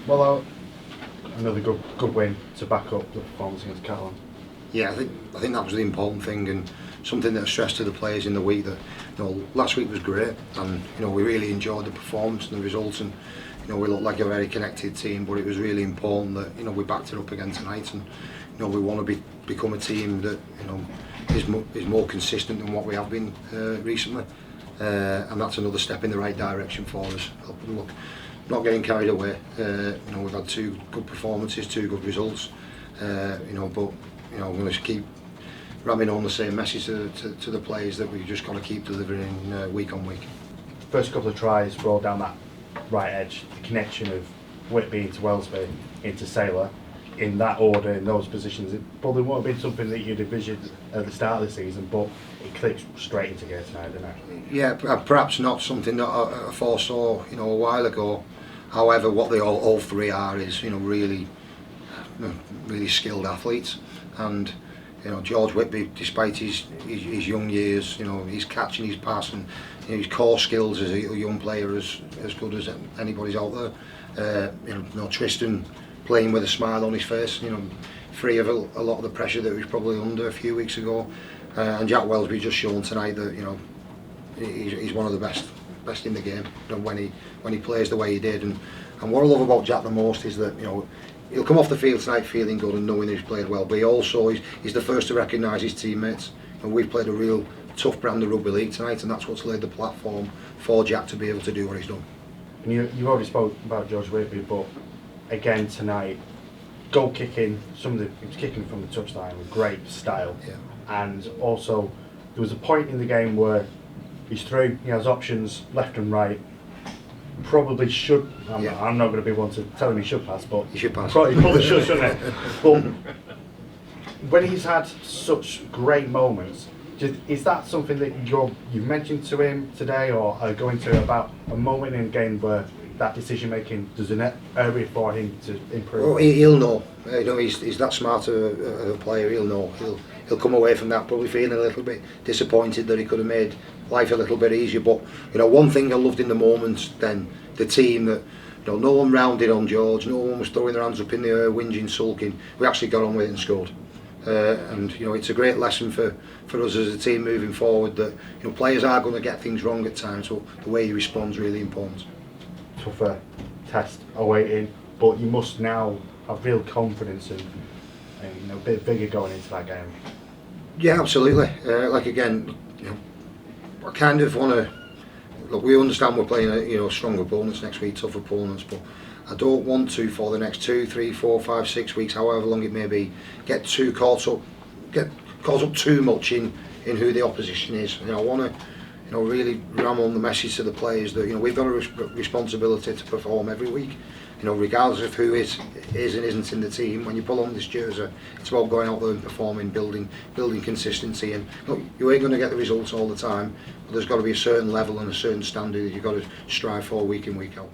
Well, another good win to back up the performance against Catalans. Yeah, I think that was the important thing, and something that I stressed to the players in the week that last week was great, and we really enjoyed the performance and the results, and we looked like a very connected team. But it was really important that we backed it up again tonight, and we want to become a team that is more consistent than what we have been recently, and that's another step in the right direction for us. Look, not getting carried away. We've had 2 good performances, 2 good results, but I'm going to keep ramming on the same message to the players that we've just got to keep delivering week on week. First couple of tries rolled down that right edge, the connection of Whitby into Wellesby into Sailor, in that order, in those positions, it probably won't have been something that you'd envisioned at the start of the season, but it clicked straight into gear tonight, didn't it? Yeah, perhaps not something that I foresaw a while ago. However, what they all 3 are is really skilled athletes, and George Whitby, despite his young years, his catching, his passing, his core skills as a young player as good as anybody's out there. Tristan playing with a smile on his face, free of a lot of the pressure that he was probably under a few weeks ago, and Jack Wellesby just shown tonight that he's one of the best in the game. When he plays the way he did, and what I love about Jack the most is that he'll come off the field tonight feeling good and knowing that he's played well, but he also he's the first to recognise his teammates, and we've played a real tough brand of rugby league tonight, and that's what's laid the platform for Jack to be able to do what he's done. And you already spoke about George Whitby, but again tonight, goal kicking, he was kicking from the touchline with great style, and also there was a point in the game where he's through, he has options left and right. Probably should. I'm not going to be one to tell him he should pass, but he should pass. He probably should, shouldn't he? But when he's had such great moments, is that something that you've mentioned to him today, or are going to about a moment in the game where that decision making does an area for him to improve? Well, he'll know. He's that smart of a player. He'll know. He'll come away from that probably feeling a little bit disappointed that he could have made life a little bit easier. But one thing I loved in the moment, then the team that no one rounded on George, no one was throwing their hands up in the air, whinging, sulking. We actually got on with it and scored. And it's a great lesson for us as a team moving forward that players are going to get things wrong at times, so the way you respond is really important. Tougher test awaiting, but you must now have real confidence and a bit of vigour going into that game. Yeah, absolutely. Again, I kind of want to look. We understand we're playing strong opponents next week, tough opponents, but I don't want to, for the next 2, 3, 4, 5, 6 weeks, however long it may be, get caught up too much in who the opposition is. I want to really ram on the message to the players that we've got a responsibility to perform every week, regardless of who is and isn't in the team. When you pull on this jersey, it's about going out there and performing, building consistency. And look, you ain't going to get the results all the time, but there's got to be a certain level and a certain standard that you've got to strive for week in, week out.